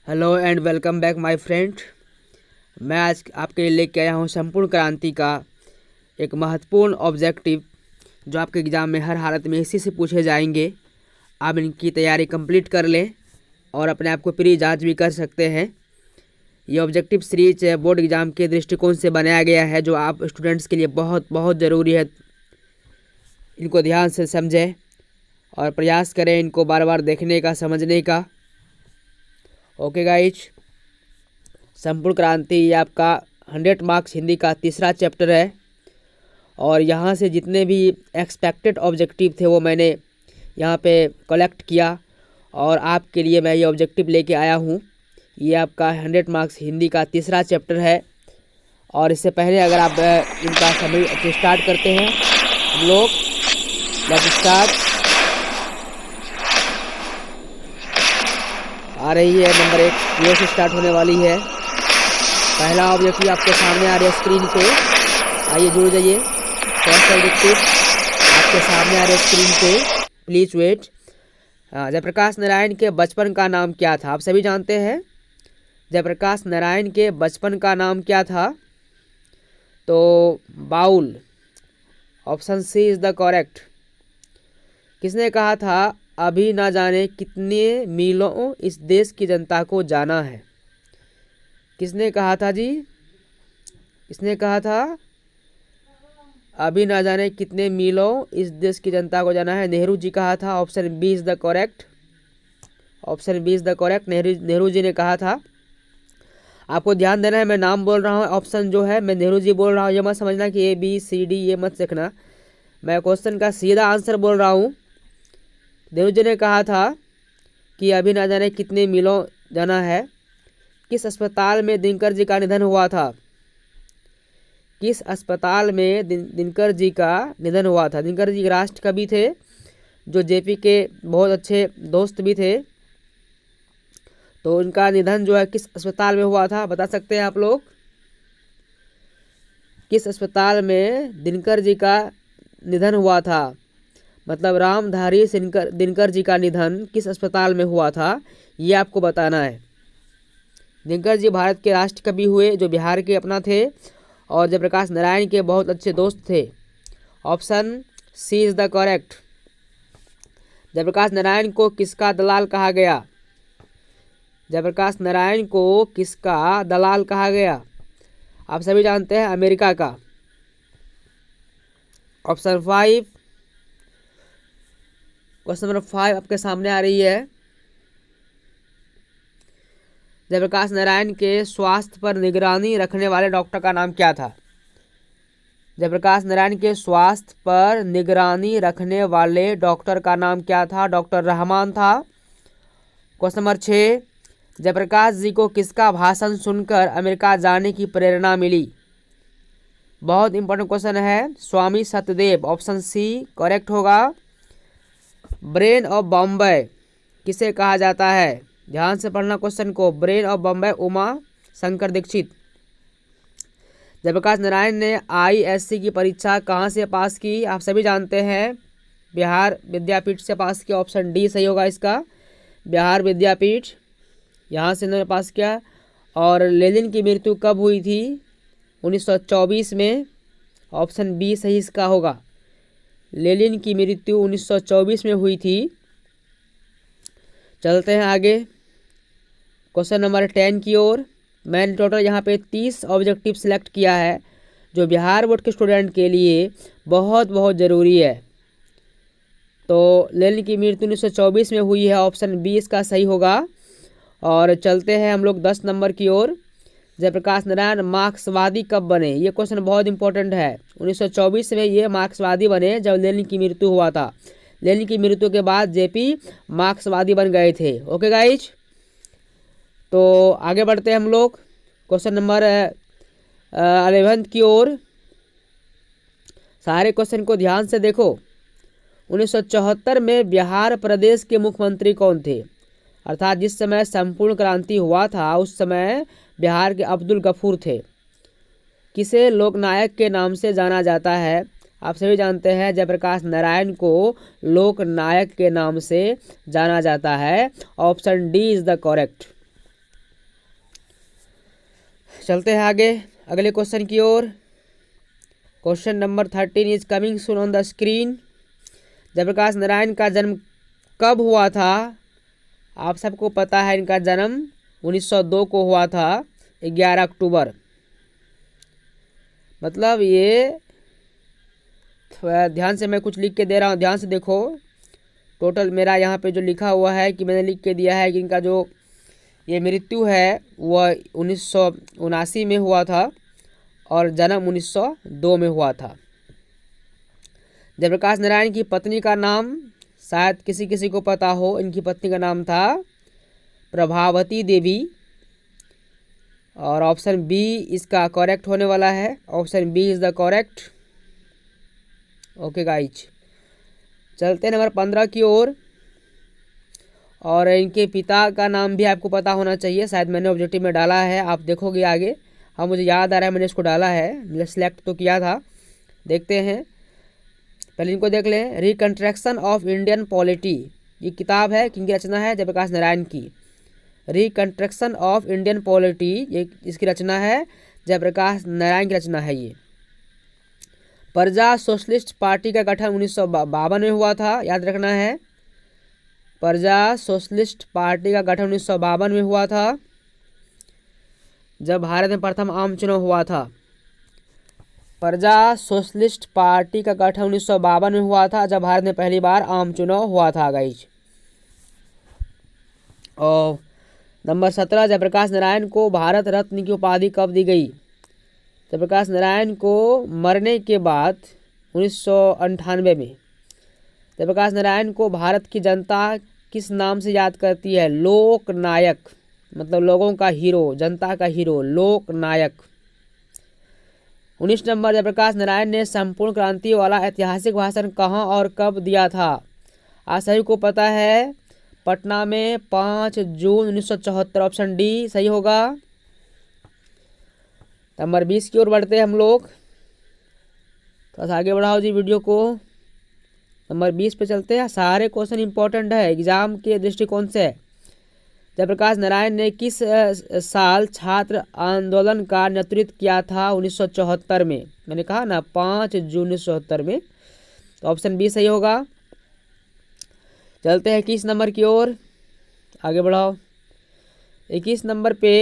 Hello and welcome back my friend. मैं आज आपके लिए लेके आया हूँ संपूर्ण क्रांति का एक महत्वपूर्ण ऑब्जेक्टिव जो आपके एग्ज़ाम में हर हालत में इसी से पूछे जाएंगे। आप इनकी तैयारी कंप्लीट कर लें और अपने आप को प्री जांच भी कर सकते हैं। ये ऑब्जेक्टिव सीरीज बोर्ड एग्ज़ाम के दृष्टिकोण से बनाया गया है जो आप स्टूडेंट्स के लिए बहुत बहुत ज़रूरी है। इनको ध्यान से समझें और प्रयास करें इनको बार बार देखने का, समझने का। ओके गाइज, संपूर्ण क्रांति ये आपका 100 मार्क्स हिंदी का तीसरा चैप्टर है और यहाँ से जितने भी एक्सपेक्टेड ऑब्जेक्टिव थे वो मैंने यहाँ पे कलेक्ट किया और आपके लिए मैं ये ऑब्जेक्टिव लेके आया हूँ। ये आपका 100 मार्क्स हिंदी का तीसरा चैप्टर है और इससे पहले अगर आप इनका समरी स्टार्ट करते हैं हम लोग। Let's start. आ रही है नंबर 1 ये से स्टार्ट होने वाली है। पहला ऑब्जेक्टिव आपके सामने आ रहा है स्क्रीन पे। आइए जुड़ जाइए। फर्स्ट ऑब्जेक्टिव आपके सामने आ रहा है स्क्रीन पे, प्लीज वेट। जयप्रकाश नारायण के बचपन का नाम क्या था? आप सभी जानते हैं जयप्रकाश नारायण के बचपन का नाम क्या था? तो बाउल, option C is the correct. किसने कहा था अभी ना जाने कितने मीलों इस देश की जनता को जाना है? किसने कहा था जी? किसने कहा था अभी ना जाने कितने मीलों इस देश की जनता को जाना है? नेहरू जी कहा था। Option B is the correct. Option B is the correct. Nehru ji ने कहा था। आपको ध्यान देना है, मैं नाम बोल रहा हूँ, ऑप्शन जो है मैं नेहरू जी बोल रहा हूँ। ये मत समझना कि ए बी सी डी, ये मत सीखना। मैं क्वेश्चन का सीधा आंसर बोल रहा हूँ। नेहरू जी ने कहा था कि अभी ना जाने कितने मीलों जाना है। किस अस्पताल में दिनकर जी का निधन हुआ था? किस अस्पताल में दिनकर जी का निधन हुआ था? दिनकर जी राष्ट्र कवि थे जो जेपी के बहुत अच्छे दोस्त भी थे। तो उनका निधन जो है किस अस्पताल में हुआ था, बता सकते हैं आप लोग? किस अस्पताल में दिनकर जी का निधन हुआ था? मतलब रामधारी दिनकर जी का निधन किस अस्पताल में हुआ था, ये आपको बताना है। दिनकर जी भारत के राष्ट्र कवि हुए जो बिहार के अपना थे और जयप्रकाश नारायण के बहुत अच्छे दोस्त थे। Option C is the correct. Jayaprakash Narayan को किसका दलाल कहा गया? जयप्रकाश नारायण को किसका दलाल कहा गया? आप सभी जानते हैं अमेरिका का। ऑप्शन 5, क्वेश्चन नंबर 5 आपके सामने आ रही है। जयप्रकाश नारायण के स्वास्थ्य पर निगरानी रखने वाले डॉक्टर का नाम क्या था? जयप्रकाश नारायण के स्वास्थ्य पर निगरानी रखने वाले डॉक्टर का नाम क्या था? डॉक्टर रहमान था। क्वेश्चन नंबर 6, जयप्रकाश जी को किसका भाषण सुनकर अमेरिका जाने की प्रेरणा मिली? बहुत इंपॉर्टेंट क्वेश्चन है। Swami Satyadev, option C correct होगा। ब्रेन ऑफ बॉम्बे किसे कहा जाता है? ध्यान से पढ़ना क्वेश्चन को। Brain of Bombay Uma Shankar Dikshit. जयप्रकाश नारायण ने आईएससी की परीक्षा कहाँ से पास की? आप सभी जानते हैं बिहार विद्यापीठ से पास किया। ऑप्शन डी सही होगा इसका, बिहार विद्यापीठ, यहाँ से इन्होंने पास किया। और लेनिन की मृत्यु कब हुई थी? 1924 में। ऑप्शन बी सही इसका होगा। लेनिन की मृत्यु 1924 में हुई थी। चलते हैं आगे क्वेश्चन नंबर 10 की ओर। मैंने टोटल यहाँ पे 30 ऑब्जेक्टिव सिलेक्ट किया है जो बिहार बोर्ड के स्टूडेंट के लिए बहुत बहुत ज़रूरी है। तो लेनिन की मृत्यु 1924 में हुई है। ऑप्शन बी इसका सही होगा। और चलते हैं हम लोग 10 नंबर की ओर। जयप्रकाश नारायण मार्क्सवादी कब बने? ये क्वेश्चन बहुत इंपॉर्टेंट है। 1924 में ये मार्क्सवादी बने जब लेनिन की मृत्यु हुआ था। लेनिन की मृत्यु के बाद जेपी मार्क्सवादी बन गए थे। ओके गाइज, तो आगे बढ़ते हैं हम लोग क्वेश्चन नंबर 11 की ओर। सारे क्वेश्चन को ध्यान से देखो। 1974 में बिहार प्रदेश के मुख्यमंत्री कौन थे? अर्थात जिस समय संपूर्ण क्रांति हुआ था उस समय बिहार के अब्दुल गफूर थे। किसे लोकनायक के नाम से जाना जाता है? आप सभी जानते हैं जयप्रकाश नारायण को लोकनायक के नाम से जाना जाता है। Option D is the correct. चलते हैं आगे अगले क्वेश्चन की ओर। Question number 13 is coming soon on the screen. Jayaprakash Narayan का जन्म कब हुआ था? आप सबको पता है इनका जन्म 1902 को हुआ था, 11 अक्टूबर। मतलब ये ध्यान से मैं कुछ लिख के दे रहा हूँ, ध्यान से देखो। टोटल मेरा यहाँ पे जो लिखा हुआ है कि मैंने लिख के दिया है कि इनका जो ये मृत्यु है वह 1979 में हुआ था और जन्म 1902 में हुआ था। जयप्रकाश नारायण की पत्नी का नाम शायद किसी किसी को पता हो। इनकी पत्नी का नाम था प्रभावती देवी और ऑप्शन बी इसका करेक्ट होने वाला है। Option B is the correct. Okay guys, चलते नंबर 15 की ओर। और इनके पिता का नाम भी आपको पता होना चाहिए, शायद मैंने ऑब्जेक्टिव में डाला है, आप देखोगे आगे। हाँ मुझे याद आ रहा है, मैंने इसको डाला है, मैंने सिलेक्ट तो किया था। देखते हैं, पहले इनको देख लें। रिकंस्ट्रक्शन ऑफ इंडियन पॉलिटी, ये किताब है, किनकी रचना है? जयप्रकाश नारायण की। रिकंस्ट्रक्शन ऑफ इंडियन पॉलिटी, ये इसकी रचना है, जयप्रकाश नारायण की रचना है ये। प्रजा सोशलिस्ट पार्टी का गठन 1952 में हुआ था, याद रखना है। प्रजा सोशलिस्ट पार्टी का गठन 1952 में हुआ था, जब भारत में प्रथम आम चुनाव हुआ था। प्रजा सोशलिस्ट पार्टी का गठन 1952 में हुआ था, जब भारत में पहली बार आम चुनाव हुआ था गाइज। और नंबर 17, जयप्रकाश नारायण को भारत रत्न की उपाधि कब दी गई? जयप्रकाश नारायण को मरने के बाद 1998 में। जयप्रकाश नारायण को भारत की जनता किस नाम से याद करती है? लोक नायक, मतलब लोगों का हीरो, जनता का हीरो, लोक नायक। 19 नंबर, जयप्रकाश नारायण ने संपूर्ण क्रांति वाला ऐतिहासिक भाषण कहाँ और कब दिया था? आप सभी को पता है, पटना में 5 जून 1974। ऑप्शन डी सही होगा। नंबर 20 की ओर बढ़ते हैं हम लोग। थोड़ा आगे बढ़ाओ जी वीडियो को। नंबर 20 पे चलते हैं। सारे क्वेश्चन इंपॉर्टेंट है एग्जाम के दृष्टिकोण से। जयप्रकाश नारायण ने किस साल छात्र आंदोलन का नेतृत्व किया था? 1974 में। मैंने कहा ना 5 जून 1974 में, तो ऑप्शन बी सही होगा। चलते हैं 21 नंबर की ओर, आगे बढ़ाओ। 21 नंबर पे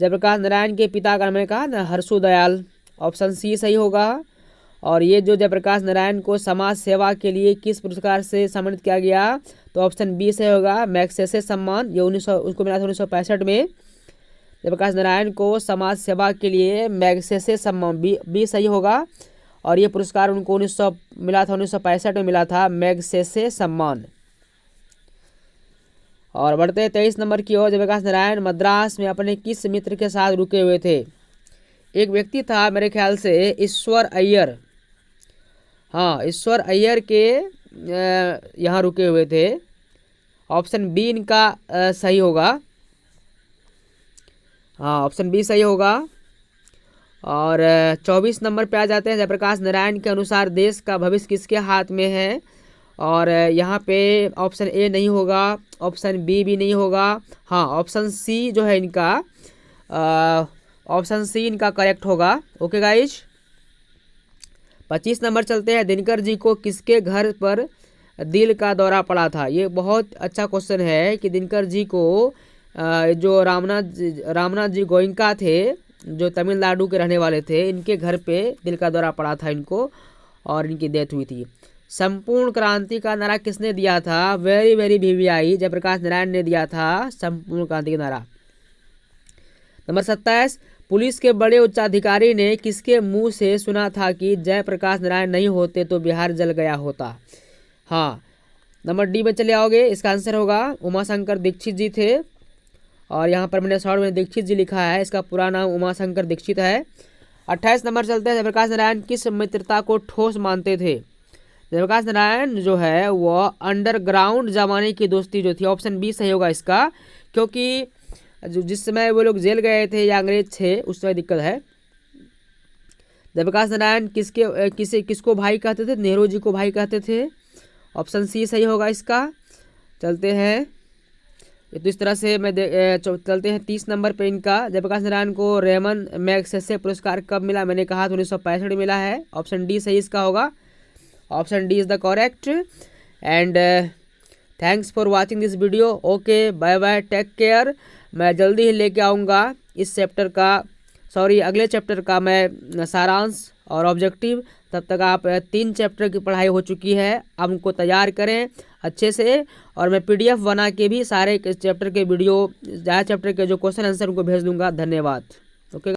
जयप्रकाश नारायण के पिता का मैंने कहा ना हर्षु दयाल, ऑप्शन सी सही होगा। और ये जो जयप्रकाश नारायण को समाज सेवा के लिए किस पुरस्कार से सम्मानित किया गया? तो ऑप्शन बी सही होगा, मैग्सेसे सम्मान। ये 1900 उसको मिला था 1965 में। जयप्रकाश नारायण को समाज सेवा के लिए मैग्सेसे सम्मान, बी सही होगा। और ये पुरस्कार उनको 1965 में मिला था, मैग्सेसे सम्मान। और बढ़ते हैं 23 नंबर की ओर। जयप्रकाश नारायण मद्रास में अपने किस मित्र के साथ रुके हुए थे? एक व्यक्ति था मेरे ख्याल से ईश्वर अय्यर। हाँ, ईश्वर अय्यर के यहाँ रुके हुए थे। ऑप्शन बी इनका सही होगा। हाँ, ऑप्शन बी सही होगा। और 24 नंबर पे आ जाते हैं। जयप्रकाश नारायण के अनुसार देश का भविष्य किसके हाथ में है? और यहाँ पे ऑप्शन ए नहीं होगा, ऑप्शन बी भी नहीं होगा। हाँ, ऑप्शन सी जो है इनका, ऑप्शन सी इनका करेक्ट होगा। ओके गाइज, 25 नंबर चलते हैं। दिनकर जी को किसके घर पर दिल का दौरा पड़ा था? ये बहुत अच्छा क्वेश्चन है कि दिनकर जी को जो रामनाथ जी गोयनका थे, जो तमिलनाडु के रहने वाले थे, इनके घर पे दिल का दौरा पड़ा था इनको और इनकी डेथ हुई थी। संपूर्ण क्रांति का नारा किसने दिया था? Very very VVI, Jayaprakash Narayan ने दिया था संपूर्ण क्रांति का नारा। नंबर 27, पुलिस के बड़े उच्चाधिकारी ने किसके मुंह से सुना था कि जयप्रकाश नारायण नहीं होते तो बिहार जल गया होता? हाँ, नंबर डी में चले आओगे, इसका आंसर होगा उमाशंकर दीक्षित जी थे। और यहाँ पर मैंने शॉर्ट में दीक्षित जी लिखा है, इसका पूरा नाम उमाशंकर दीक्षित है। 28 नंबर चलते हैं। जयप्रकाश नारायण किस मित्रता को ठोस मानते थे? जयप्रकाश नारायण जो है वो अंडरग्राउंड जमाने की दोस्ती जो थी, ऑप्शन बी सही होगा इसका, क्योंकि जिस समय वो लोग जेल गए थे या अंग्रेज थे उस समय दिक्कत है। जयप्रकाश नारायण किसको भाई कहते थे? नेहरू जी को भाई कहते थे। ऑप्शन सी सही होगा इसका। चलते हैं तो इस तरह से मैं चलते हैं 30 नंबर पे। इनका जयप्रकाश नारायण को रेमन मैग्सेसे पुरस्कार कब मिला? मैंने कहा था 1965 मिला है। ऑप्शन डी सही इसका होगा। Option D is the correct. And thanks for watching this video. Okay, bye bye, take care. मैं जल्दी ही लेके आऊँगा इस चैप्टर का, अगले चैप्टर का मैं सारांश और ऑब्जेक्टिव। तब तक आप 3 चैप्टर की पढ़ाई हो चुकी है, आप उनको तैयार करें अच्छे से। और मैं PDF बना के भी सारे चैप्टर के वीडियो, चैप्टर के जो क्वेश्चन आंसर उनको भेज दूंगा। धन्यवाद।